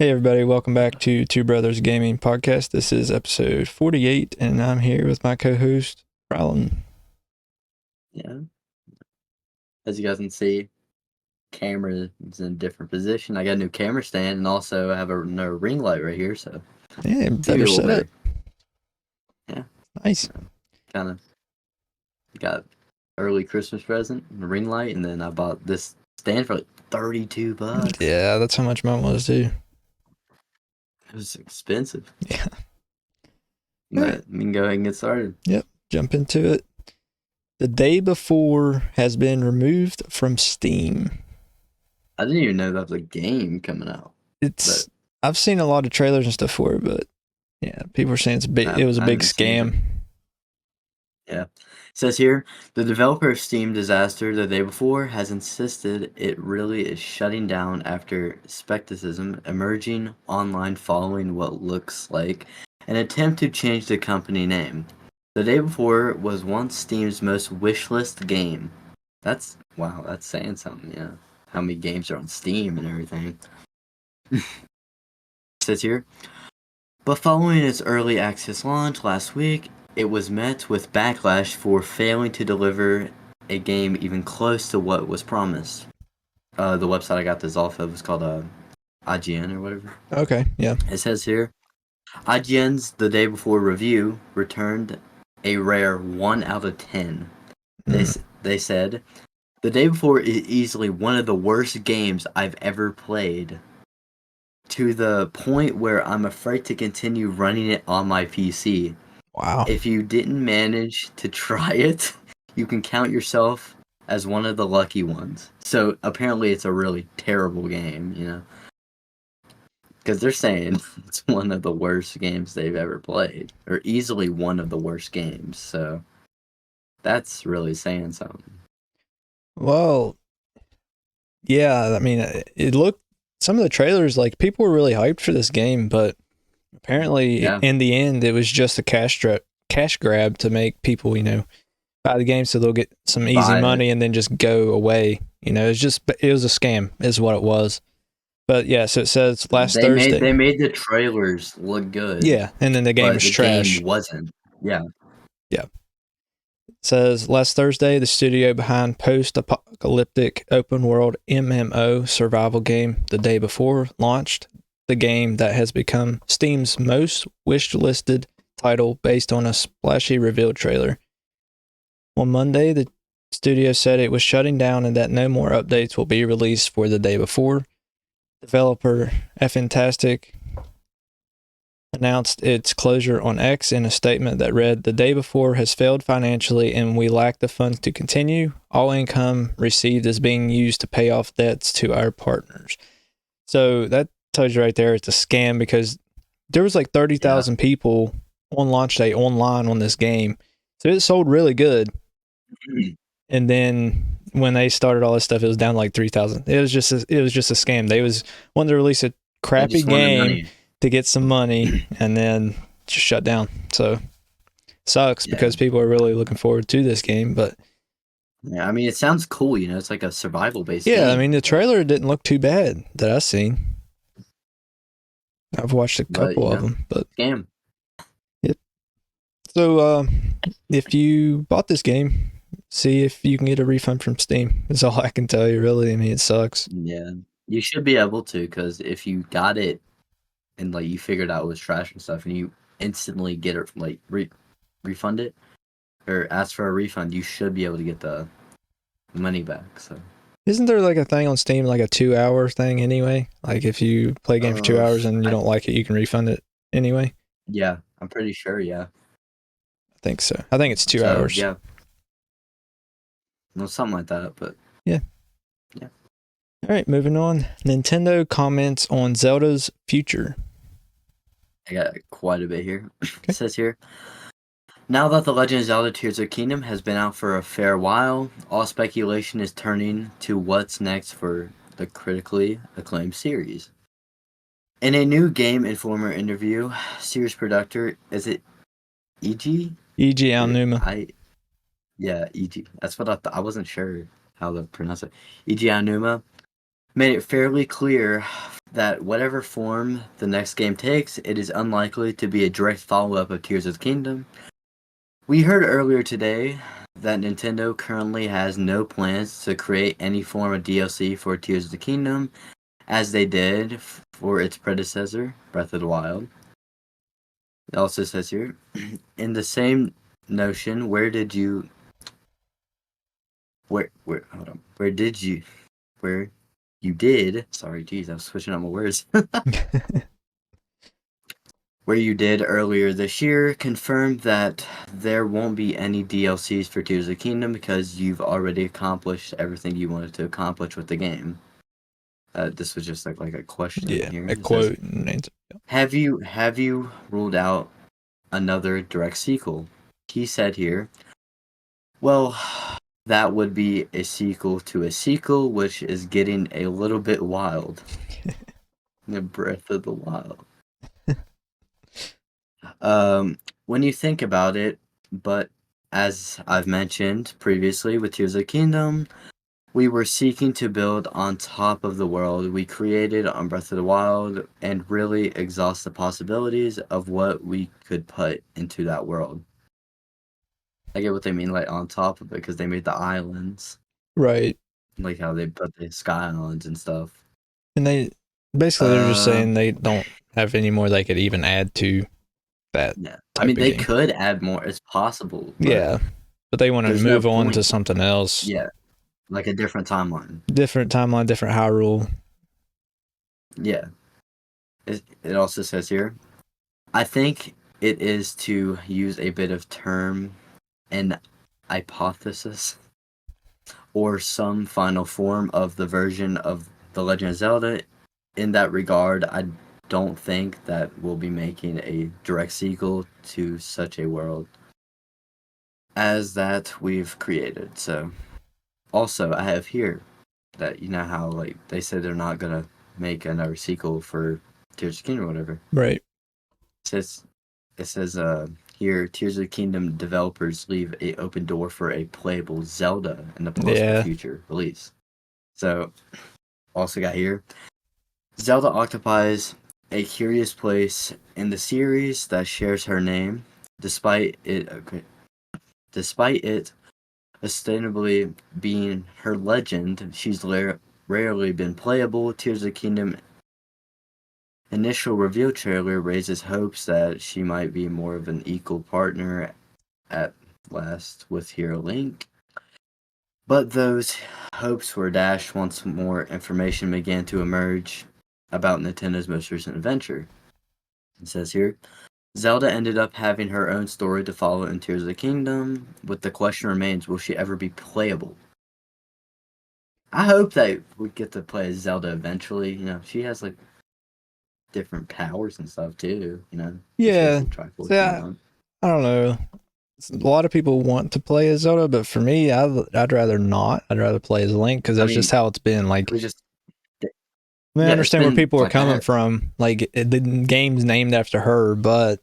Hey everybody, welcome back to Two Brothers Gaming Podcast. This is episode 48, and I'm here with my co-host, Rylan. Yeah. As you guys can see, camera is in a different position. I got a new camera stand, and also I have a no ring light right here, so Yeah, TV better a little setup. better. Yeah, Nice. kind of got early Christmas present, a ring light, and then I bought this stand for like $32. Yeah, that's how much mine was too. It was expensive. Yeah. But Alright. we can go ahead and get started. Yep, jump into it. The Day Before has been removed from Steam. I didn't even know that was a game coming out. I've seen a lot of trailers and stuff for it, but yeah, people are saying it was a I big haven't seen it. scam. Yeah. It says here, the developer of Steam Disaster the Day Before has insisted it really is shutting down after skepticism emerging online following what looks like an attempt to change the company name. The Day Before was once Steam's most wishlist game. Wow, that's saying something, yeah. How many games are on Steam and everything. It says here, but following its early access launch last week, it was met with backlash for failing to deliver a game even close to what was promised. The website I got this off of was called IGN or whatever. Okay, yeah. It says here, IGN's The Day Before review returned a rare 1 out of 10. They said, The Day Before is easily one of the worst games I've ever played, to the point where I'm afraid to continue running it on my PC. Wow. If you didn't manage to try it, you can count yourself as one of the lucky ones. So apparently it's a really terrible game, you know? Because they're saying it's one of the worst games they've ever played, or easily one of the worst games. So that's really saying something. Well, yeah, I mean, it looked, some of the trailers, like, people were really hyped for this game, but apparently in the end, it was just a cash grab to make people, buy the game so they'll get some easy money and then just go away. It was a scam is what it was. But yeah, so it says Thursday. They made the trailers look good. Yeah, and then the game was trash. Game wasn't. Yeah. Yeah. It says last Thursday, the studio behind post-apocalyptic open-world MMO survival game The Day Before launched the game that has become Steam's most wish-listed title based on a splashy reveal trailer. On Monday, the studio said it was shutting down and that no more updates will be released for The Day Before. Developer Fantastic announced its closure on X in a statement that read, The Day Before has failed financially and we lack the funds to continue. All income received is being used to pay off debts to our partners. So that tells you right there it's a scam, because there was like 30,000 people on launch day online on this game. So it sold really good. And then when they started all this stuff, it was down like 3,000. It was just a scam. They wanted to release a crappy game to get some money and then just shut down. So sucks because people are really looking forward to this game. But yeah, I mean, it sounds cool. It's like a survival based game. Yeah, I mean, the trailer didn't look too bad that I've seen. I've watched a couple of them, but scam. Yep. So if you bought this game, see if you can get a refund from Steam. That's all I can tell you, really. I mean, it sucks. Yeah, you should be able to, because if you got it and like you figured out it was trash and stuff, and you instantly get it, like refund it or ask for a refund, you should be able to get the money back. So isn't there like a thing on Steam, like a 2-hour thing anyway? Like if you play a game for 2 hours and you don't like it, you can refund it anyway? Yeah, I'm pretty sure, yeah. I think so. I think it's 2 hours. Yeah. Well, something like that, but... Yeah. All right, moving on. Nintendo comments on Zelda's future. I got quite a bit here. Okay. It says here, now that The Legend of Zelda Tears of the Kingdom has been out for a fair while, all speculation is turning to what's next for the critically acclaimed series. In a new Game Informer interview, series producer, is it E.G.? E.G. Aonuma. Yeah, E.G. That's what I thought. I wasn't sure how to pronounce it. E.G. Aonuma made it fairly clear that whatever form the next game takes, it is unlikely to be a direct follow-up of Tears of the Kingdom. We heard earlier today that Nintendo currently has no plans to create any form of DLC for Tears of the Kingdom, as they did for its predecessor, Breath of the Wild. It also says here, in the same notion, where did you did, sorry, geez, I was switching up my words, where you did earlier this year, confirmed that there won't be any DLCs for Tears of the Kingdom because you've already accomplished everything you wanted to accomplish with the game. This was just like a question Yeah, here. a It says, quote and answer. have you ruled out another direct sequel? He said here, well, that would be a sequel to a sequel, which is getting a little bit wild. The Breath of the Wild. When you think about it, but as I've mentioned previously with Tears of the Kingdom, we were seeking to build on top of the world we created on Breath of the Wild and really exhaust the possibilities of what we could put into that world. I get what they mean, like on top of it, because they made the islands, Right. like how they put the Sky Islands and stuff. And they're just saying they don't have any more they could even add to that Yeah, I type mean of they game. could add more. It's possible. But Yeah, but they want to there's no move on point. to something else. Yeah, like a different timeline. Different timeline, different Hyrule. Yeah. It also says here, I think it is to use a bit of term and hypothesis or some final form of the version of The Legend of Zelda. In that regard, I don't think that we'll be making a direct sequel to such a world as that we've created. So, also, I have here that you know how like they said they're not gonna make another sequel for Tears of the Kingdom or whatever. Right. It says here Tears of the Kingdom developers leave a open door for a playable Zelda in the possible Yeah. future release. So also got here Zelda occupies a curious place in the series that shares her name, despite it ostensibly being her legend. She's rarely been playable. Tears of the Kingdom initial reveal trailer raises hopes that she might be more of an equal partner at last with Hero Link. But those hopes were dashed once more information began to emerge about Nintendo's most recent adventure. It says here, Zelda ended up having her own story to follow in Tears of the Kingdom, but the question remains, will she ever be playable? I hope that we get to play as Zelda eventually. You know, she has like different powers and stuff too, you know. She has Yeah. the Triforce See, and I whatnot. don't know. A lot of people want to play as Zelda, but for me, I'd rather not. I'd rather play as Link because I that's just mean, how it's been. Like, we just I mean, I yeah, it's understand where been people are like coming that. from. Like, the game's named after her, but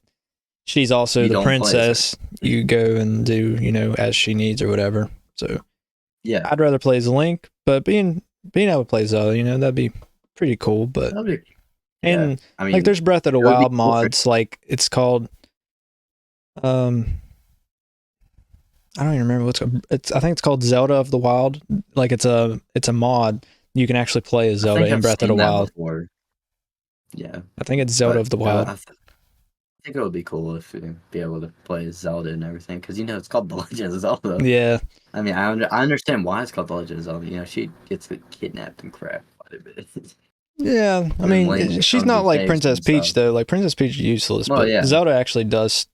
she's also You the don't play as her. princess. You go and do, as she needs or whatever. So Yeah. I'd rather play as Link, but being able to play Zelda, that'd be pretty cool. But Yeah. and I like, mean, there's Breath of the it would be Wild cool for mods. Like, it's called I don't even remember it's. I think it's called Zelda of the Wild. Like, it's a mod. You can actually play as I Zelda think in I've Breath of the seen that Wild. before. Yeah. I think it's Zelda But of the Wild. I think it would be cool if we be able to play as Zelda and everything, because it's called The Legend of Zelda. Yeah, I mean, I understand why it's called The Legend of Zelda. She gets kidnapped and crap quite a bit. yeah. I And Link mean, she's comes not and like saves him Princess and stuff. Peach though. Like, Princess Peach is useless, Well, but yeah, Zelda actually does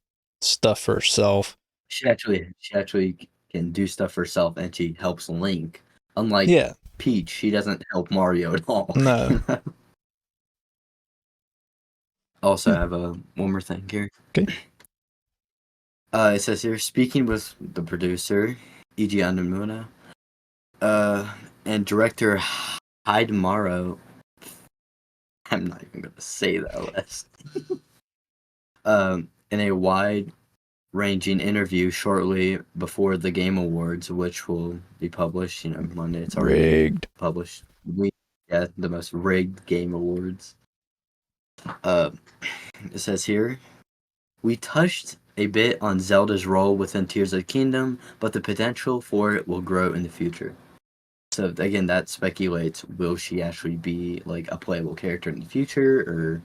stuff for herself. she actually can do stuff herself, and she helps Link. Unlike Yeah. Peach, she doesn't help Mario at all. No. Also, I have one more thing here. Okay. It says here, speaking with the producer, E.G. Andamuna, and director Hidemaro, I'm not even going to say that list, in a wide-ranging interview shortly before the Game Awards, which will be published, Monday. It's already Rigged. published. Yeah, the most rigged game awards. Uh, it says here, we touched a bit on Zelda's role within Tears of the Kingdom, but the potential for it will grow in the future. So again, that speculates, will she actually be like a playable character in the future, or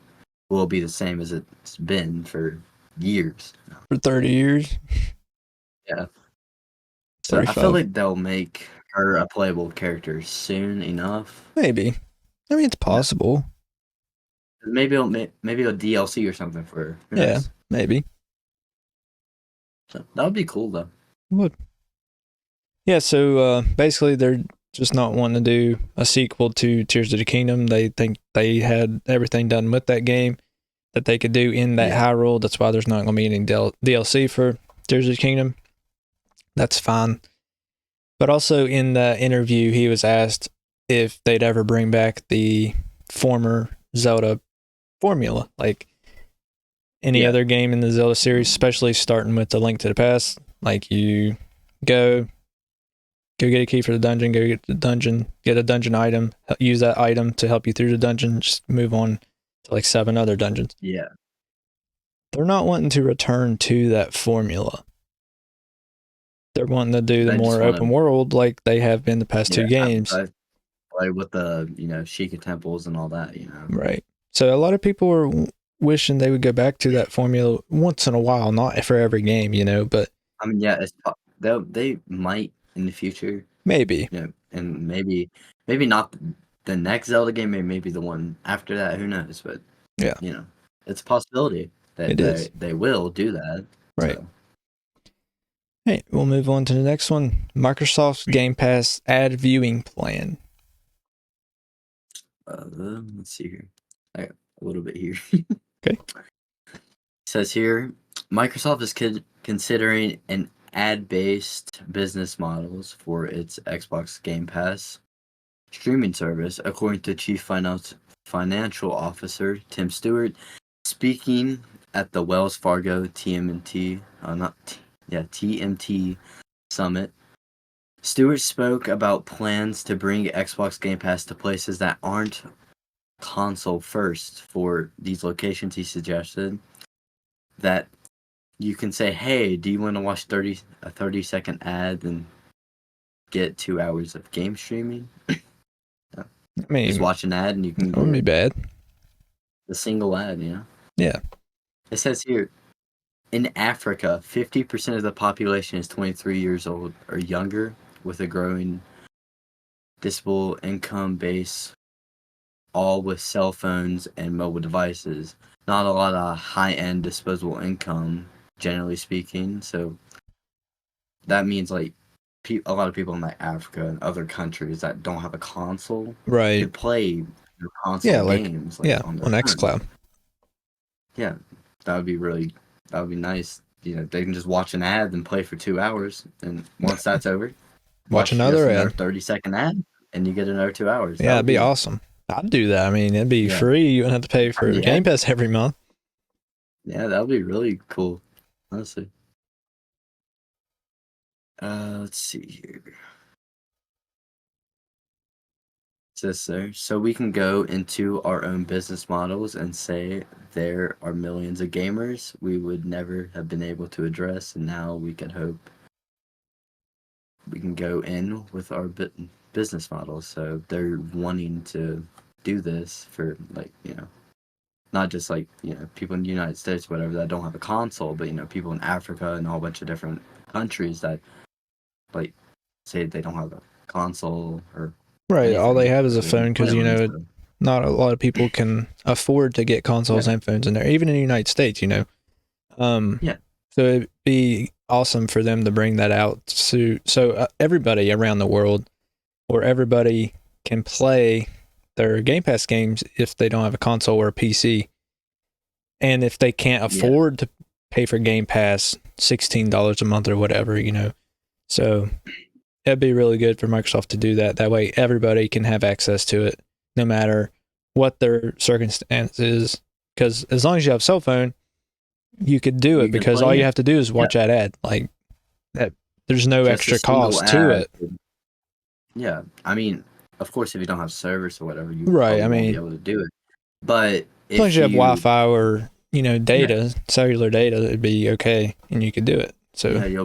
will it be the same as it's been for years? For 30 years, Yeah. So I feel 35. like they'll make her a playable character soon enough. Maybe. I mean, it's Yeah. possible. Maybe a DLC or something for her. Who Yeah, knows? maybe. So that would be cool though. Would. Yeah, so basically they're just not wanting to do a sequel to Tears of the Kingdom. They think they had everything done with that game that they could do in that Yeah. Hyrule. That's why there's not going to be any DLC for Tears of the Kingdom. That's fine. But also in the interview, he was asked if they'd ever bring back the former Zelda formula, like any Yeah. other game in the Zelda series, especially starting with the Link to the Past. Like you go get a key for the dungeon, go get the dungeon, get a dungeon item, use that item to help you through the dungeon, just move on to like 7 other dungeons. Yeah. They're not wanting to return to that formula. They're wanting to do the They just more want open to, world like they have been the past two games. play with the Sheikah temples and all that. Right. So a lot of people are wishing they would go back to that formula once in a while, not for every game, but I mean, yeah, they might in the future, maybe. and maybe not the next Zelda game, maybe the one after that. Who knows? But Yeah, it's a possibility that it is. they will do that. Right. So Hey, we'll move on to the next one. Microsoft's Game Pass ad viewing plan. let's see here. I got a little bit here. Okay. It says here, Microsoft is considering an ad-based business models for its Xbox Game Pass streaming service, according to Chief Financial Officer Tim Stewart, speaking at the Wells Fargo TMT Summit. Stewart spoke about plans to bring Xbox Game Pass to places that aren't console first. For these locations, he suggested that you can say, "Hey, do you want to watch a 30-second ad and get 2 hours of game streaming?" I mean, Just watch an ad and you can that wouldn't be get bad. the single ad. Yeah. It says here, in Africa, 50% of the population is 23 years old or younger, with a growing disposable income base, all with cell phones and mobile devices. Not a lot of high-end disposable income, generally speaking. So that means like a lot of people in like Africa and other countries that don't have a console Right. could play their console Yeah, games on their on phone. xCloud. Yeah, that would be nice. They can just watch an ad and play for 2 hours, and once that's over, Watch watch just another another ad. 30-second ad, and you get another 2 hours. Yeah, it'd be awesome. I'd do that. I mean, it'd be Yeah. free. You wouldn't have to pay for Yeah. Game Pass every month. Yeah, that would be really cool, honestly. Let's see here. Says there, so we can go into our own business models and say there are millions of gamers we would never have been able to address, and now we can hope we can go in with our business models. So they're wanting to do this for not just people in the United States, whatever, that don't have a console, but people in Africa and a whole bunch of different countries that like say they don't have a console or Right. All they anything have is a that they can phone play because, on. So, not a lot of people can afford to get consoles yeah. and phones in there, even in the United States, Yeah. So it'd be awesome for them to bring that out so everybody around the world or everybody can play their Game Pass games if they don't have a console or a PC. And if they can't afford to pay for Game Pass $16 a month or whatever, So it'd be really good for Microsoft to do that. That way everybody can have access to it no matter what their circumstance is. Because as long as you have a cell phone, you could do it because all you have to do is watch that ad. Like that, there's no just extra cost to it. Yeah, I mean, Of course, if you don't have service or whatever, you Right. probably I won't be mean, able to do it. But as long as if you have you, Wi-Fi or yeah, data, cellular data, it'd be okay, and you could do it. So yeah, you'll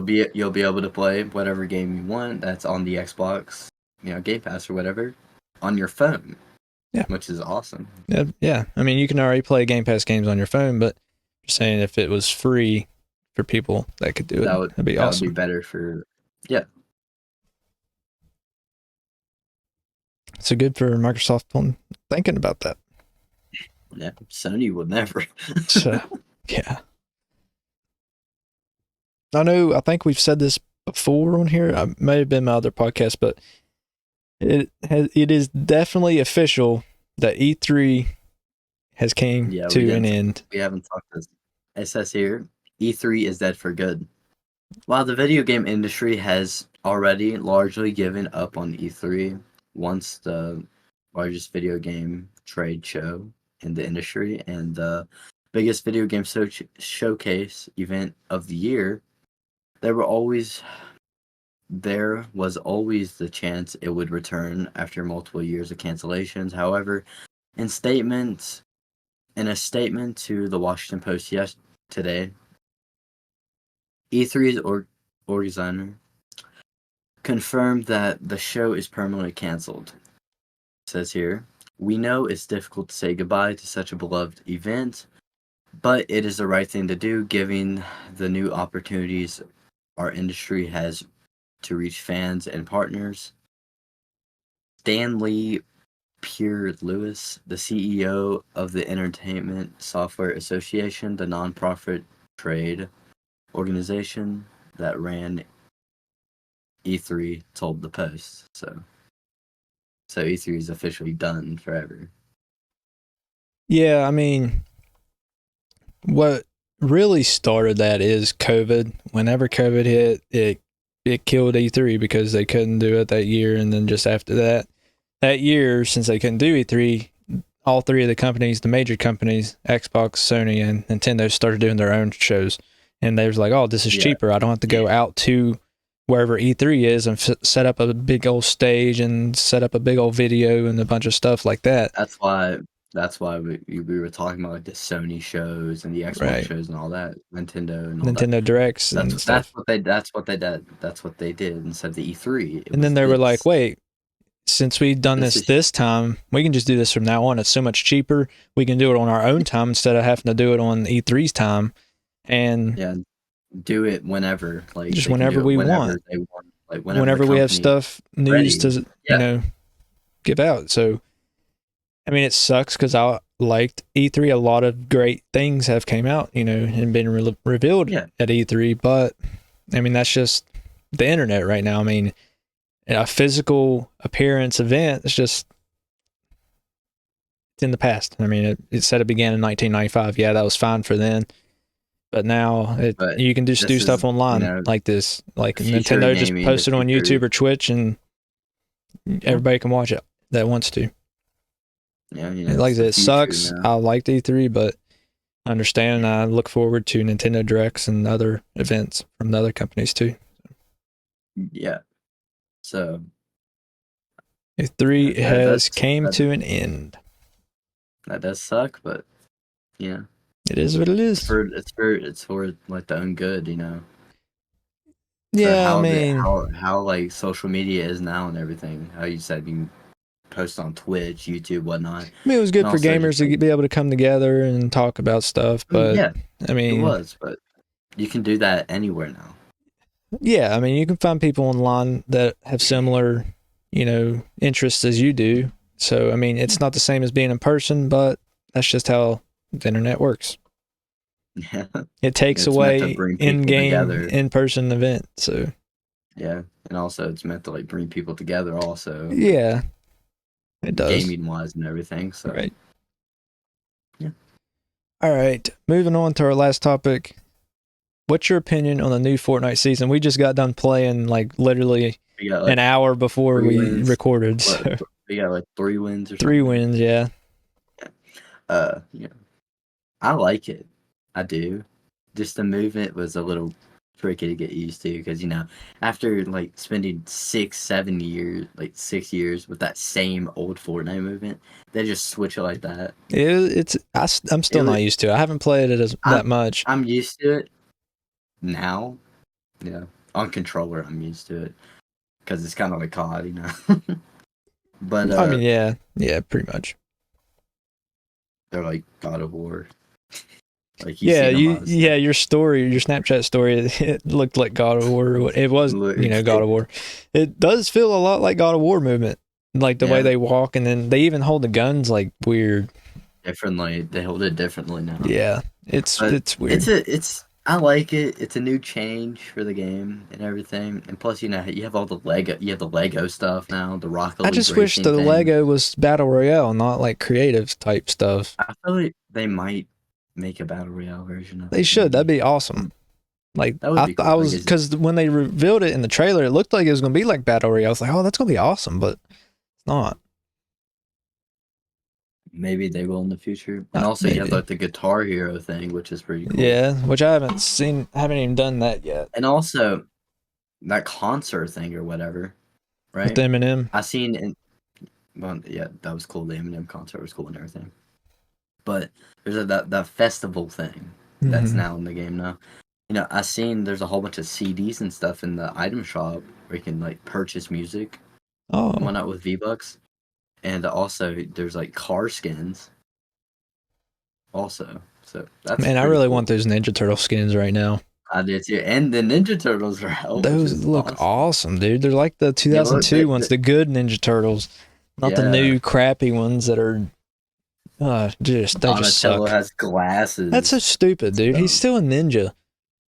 be able to play whatever game you want that's on the Xbox, Game Pass or whatever, on your phone, yeah, which is awesome. yeah. I mean, you can already play Game Pass games on your phone, but just saying if it was free for people that could do it, that'd be That would be awesome. better for, yeah, So good for Microsoft on thinking about that. yeah. Sony would never. So yeah, I think we've said this before on here. I may have been my other podcast, but it is definitely official that E3 has came Yeah, to an end. we haven't talked this. It says here, E3 is dead for good. While the video game industry has already largely given up on E3, once the largest video game trade show in the industry and the biggest video game showcase event of the year, there was always the chance it would return after multiple years of cancellations. However, in statements in a statement to the Washington Post today, E3's organizer confirmed that the show is permanently canceled. It says here, we know it's difficult to say goodbye to such a beloved event, but it is the right thing to do given the new opportunities our industry has to reach fans and partners. Stanley Pierre Lewis, the CEO of the Entertainment Software Association, the nonprofit trade organization that ran E3, told the Post. So E3 is officially done forever. Yeah, I mean, what really started that is COVID. Whenever COVID hit, it killed E3 because they couldn't do it that year, and then just after that year, since they couldn't do E3, all three of the companies, the major companies, Xbox, Sony, and Nintendo, started doing their own shows, and they was like, "Oh, this is Yeah, cheaper. I don't have to go out to wherever E3 is and set up a big old stage and set up a big old video and a bunch of stuff like that." that's why we were talking about like the Sony shows and the Xbox Right. shows and all that, Nintendo and all that. Nintendo Directs and stuff. That's what they did. That's what they did instead of the E3. It And then was they were like, this. wait, since we've done This this is time, we can just do this from now on. It's so much cheaper. We can do it on our own time instead of having to do it on E3's time. And yeah. Do it whenever, like just they can whenever do it we want, whenever they want, like whenever the whenever we have company is stuff, news ready. to, Yeah, give out. So, I mean, it sucks because I liked E3. A lot of great things have came out, and been revealed yeah, at E3. But, I mean, that's just the internet right now. I mean, a physical appearance event, it's in the past. I mean, it said it began in 1995. Yeah, that was fine for then. But now but you can just do this is stuff online like this. Like the future of Nintendo just gaming, the posted on future. YouTube or Twitch, and everybody can watch it that wants to. Yeah, Like I it's said, the it future sucks. now. I liked E3, but I understand. I look forward to Nintendo Directs and other events from the other companies too. Yeah, so E3 has came that to an end. that does suck, but yeah, It is what it is. it's for like the own good, for Yeah, I mean, how like social media is now and everything. How you said you can post on Twitch, YouTube, whatnot, it was and good for also gamers just to like, be able to come together and talk about stuff. I mean, But yeah, I it mean, was, but you can do that anywhere now. yeah, I mean, you can find people online that have similar, interests as you do. So, I mean, it's not the same as being in person, but that's just how the internet works. Yeah, It takes it's meant to away bring people in-game, together. in-person event. So, Yeah, and also it's meant to like bring people together, also like yeah, it does. gaming wise and everything. So Right. yeah, All right. Moving on to our last topic. What's your opinion on the new Fortnite season? We just got done playing like literally we got an like hour before three we wins. recorded. What So, we got like 3 wins or 3 something. wins. Yeah. Yeah, I like it. I do. Just the movement was a little tricky to get used to because after like spending 6 7 years, like 6 years with that same old Fortnite movement, they just switch it like that. I'm It still was, not used to it. I haven't played it that I'm much. I'm used to it now. Yeah, on controller I'm used to it because it's kind of like COD. But I mean, yeah, pretty much. they're like God of War. Like you Yeah, seen a lot of stuff. your story, your Snapchat story, it looked like God of War. It was, Look, God of War. It does feel a lot like God of War movement, like the way yeah, they walk, and then they even hold the guns like weird. differently. They hold it differently now. Yeah, But it's weird. I like it. It's a new change for the game and everything. And plus, you have all the Lego stuff now, the Rocket I League just wish racing the thing. Lego was battle royale, not like creative type stuff. I feel like they might make a battle royale version of They it. should. That'd Maybe be awesome. Like that would be I cool. Like, was, because when they revealed it in the trailer, it looked like it was gonna be like battle royale. I was like, oh, that's gonna be awesome, but it's not. maybe they will in the future. And also, you have Maybe. like the Guitar Hero thing, which is pretty cool. Yeah, which I haven't seen. I haven't even done that yet And also that concert thing or whatever, with right? Eminem. I seen in well, yeah, that was cool. The Eminem concert was cool and everything. But there's that festival thing that's Mm-hmm. now in the game now. I seen there's a whole bunch of CDs and stuff in the item shop where you can like purchase music and Oh whatnot with V-Bucks. And also there's like car skins also. So that's man, I pretty really cool. want those Ninja Turtle skins right now. I did too. And the Ninja Turtles are out, which Those is look awesome. awesome, dude. They're like the They look 2002 ones, the good Ninja Turtles, not the yeah. new crappy ones that are they just Donatello suck. has That's so glasses. stupid, It's dude. He's dumb. still a ninja.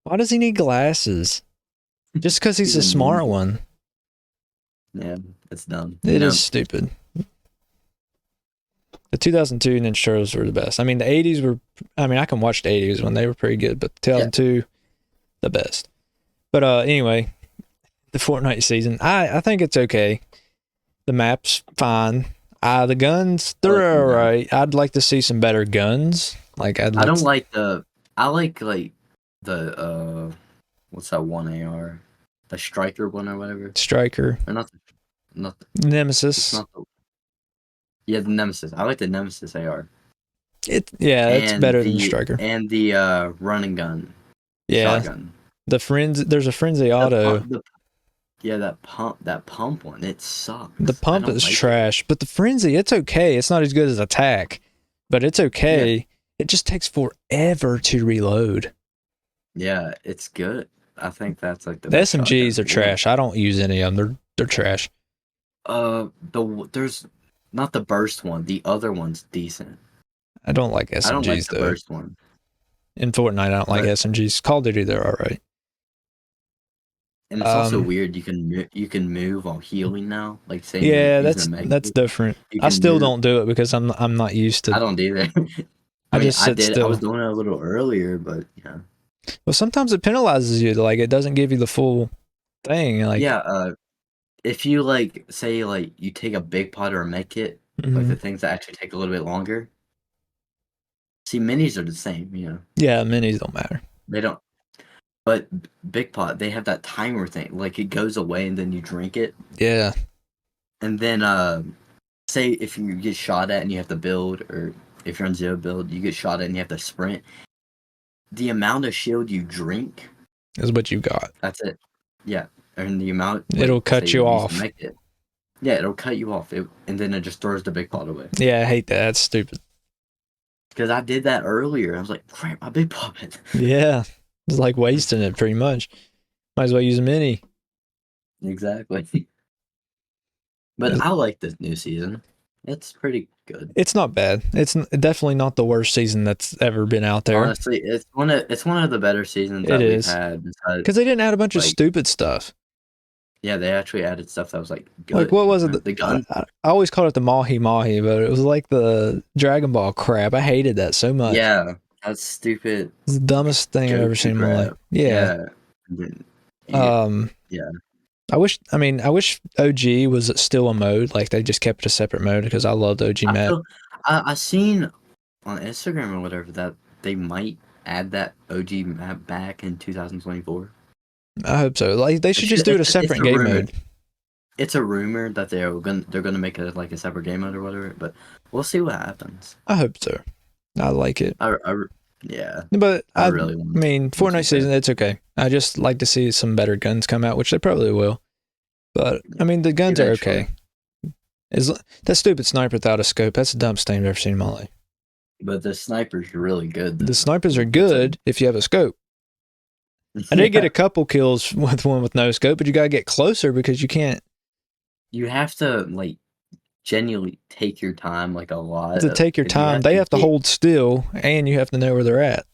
Why does he need glasses? Just because he's He's a a smart ninja. one. Yeah, it's dumb. It is stupid. The 2002 Ninja Turtles were the best. I mean, the 80s were. I mean, I can watch the 80s when they were pretty good, but Yeah. 2002, the best. But anyway, the Fortnite season, I think it's okay. The map's fine. The guns, I like the they're map. alright. I'd like to see some better guns. Like I'd I like don't like the. I like the what's that one AR? The striker one or whatever. Striker, Or not. It's Nemesis. not the. Yeah, the Nemesis. I like the Nemesis AR It's better than Striker. and the running gun, Yeah, shotgun. there's a Frenzy The Auto. pump, yeah, that pump one. It The sucks. I pump don't is like it. trash, but the Frenzy, it's okay. It's not as good as Attack, but it's Yeah, okay. It just takes forever to reload. yeah, it's good. I think that's like the The best shotgun SMGs in are the world. trash. I don't use any of them. They're trash. There's not the burst one. The other one's decent. I don't like I don't like SMGs the though. burst one, In Fortnite, I don't like but SMGs. Call of Duty, they're all right. and it's also Um, weird. You can move while healing now. Like say you're yeah, using a med that's kit, different. you I can still move. don't do it because I'm not used I to. don't either. I I mean, just I sit did. I was still. doing it a little earlier, but yeah, Well, sometimes it penalizes you. Like it doesn't give you the full thing. Like, yeah. If you like say like you take a big pot or a med kit, like the mhm. things that actually take a little bit longer. See, minis are the same. Yeah, minis don't matter. They don't. But big pot, they have that timer thing. Like it goes away and then you drink it, Yeah, and then say if you get shot at and you have to build, or if you're on zero build, you get shot at and you have to sprint. The amount of shield you drink, is what you got. that's it. Yeah, and the amount like It'll say cut you you use a off. med kit. Yeah, it'll cut you off, and then it just throws the big pot away. Yeah, I hate that. That's stupid. Because I did that earlier. I was like, crap, my big pot. Yeah, it's like wasting it pretty much. Might as well use a mini. Exactly. But I like this new season. It's pretty good. It's not bad. It's definitely not the worst season that's ever been out there. Honestly, it's one of the better seasons It that we've is had. Besides, because they didn't add a bunch of like, stupid stuff. yeah, they actually added stuff that was like Like good. what was it? The guns, I always called it the Mahi Mahi, but it was like the Dragon Ball crap. I hated that so much. yeah, that's stupid. It's the dumbest thing I've ever Goku seen in my life. crap. Yeah. Yeah, and then you get Um. yeah. I wish OG was still a mode. Like they just kept it a separate mode because I loved OG I map. feel I seen on Instagram or whatever that they might add that OG map back in 2024. I hope so. Like they should just do it a It's separate a game rumor. mode. It's a rumor that they're gonna make it like a separate game mode or whatever. But we'll see what happens. I hope so. I like it. Yeah, But I really want to Fortnite keep it. season, it's okay. I just like to see some better guns come out, which they probably will. But I mean, the guns are Eventually. okay. Is that stupid sniper without a scope? That's the dumbest thing I've ever seen in my life. But the sniper's really good though. The snipers are It's a good if you have a scope. I did get yeah. a couple kills with one with no scope, but you gotta get closer because you can't. You have to like genuinely take your time like a lot. To take your Because you time, have they to have to get hold still, and you have to know where they're at.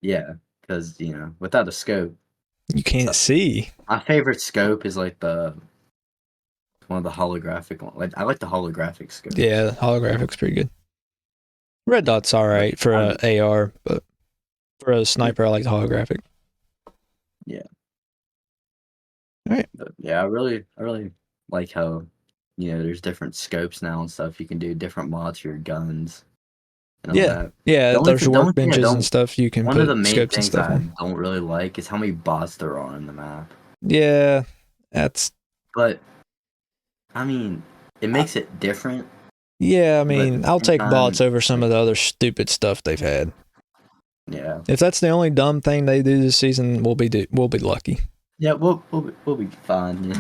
yeah. Because without a scope, You can't so see. my favorite scope is like the one of the holographic one. Like I like the holographic scopes. Yeah, holographics pretty good. Red Yeah, dot's all but right for I a mean, AR, but for a yeah, sniper, I like the holographic. yeah. All right. But yeah, I really like how there's different scopes now and stuff. You can do different mods for your guns and all Yeah, that. yeah. There's The only thing I workbenches and don't stuff you can one of the put main scopes and things stuff I on. don't really like is how many bots there are in the map. Yeah, that's. But I mean, it makes it different. Yeah, I But at mean, the I'll same take bots time, over some like, of the other stupid stuff they've had. yeah, If that's the only dumb thing they do this season, we'll be lucky. yeah, we'll be fine.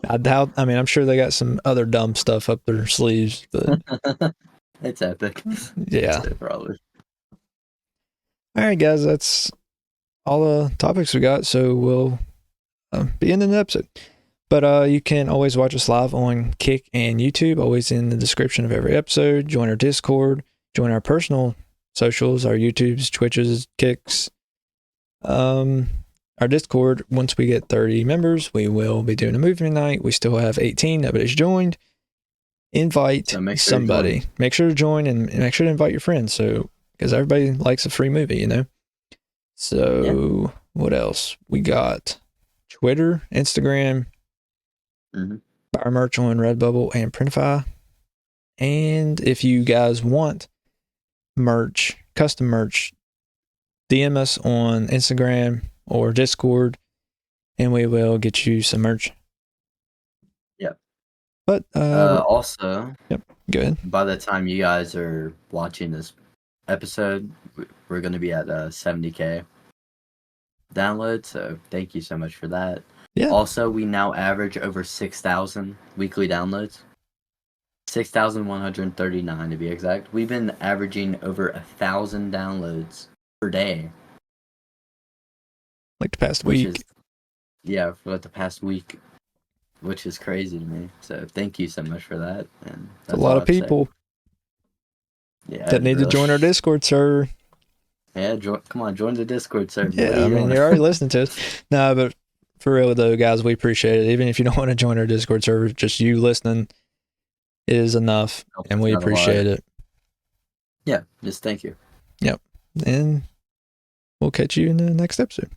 I doubt. I mean, I'm sure they got some other dumb stuff up their sleeves, but It's epic. yeah. So probably. All right, guys, that's all the topics we got. So we'll be ending the episode. But you can always watch us live on Kick and YouTube, always in the description of every episode. Join our Discord, join our personal socials, our YouTubes, Twitches, Kicks. Our Discord, once we get 30 members, we will be doing a movie night. We still have 18. Nobody's joined. Invite So make sure to somebody. join. Make sure to join and make sure to invite your friends. So, because everybody likes a free movie, So, what else? We got Twitter, Instagram, buy our merch on Redbubble and Printify. And if you guys want merch, custom merch, DM us on Instagram or Discord, and we will get you some merch. Yep. But Also, yep, go ahead. by the time you guys are watching this episode, we're going to be at 70K downloads. So thank you so much for that. Yeah. Also, we now average over 6,000 weekly downloads. 6,139 to be exact. We've been averaging over 1,000 downloads per day. Like the past which week. Is, yeah, for like the past week, which is crazy to me. So thank you so much for that. And That's a lot of people that need to join our Discord server. Yeah, come on, join the Discord server. Yeah, I mean, you're already listening to us. No, but for real though, guys, we appreciate it. Even if you don't want to join our Discord server, just you listening is enough, and we appreciate it. Yeah, just thank you. Yep. And we'll catch you in the next episode.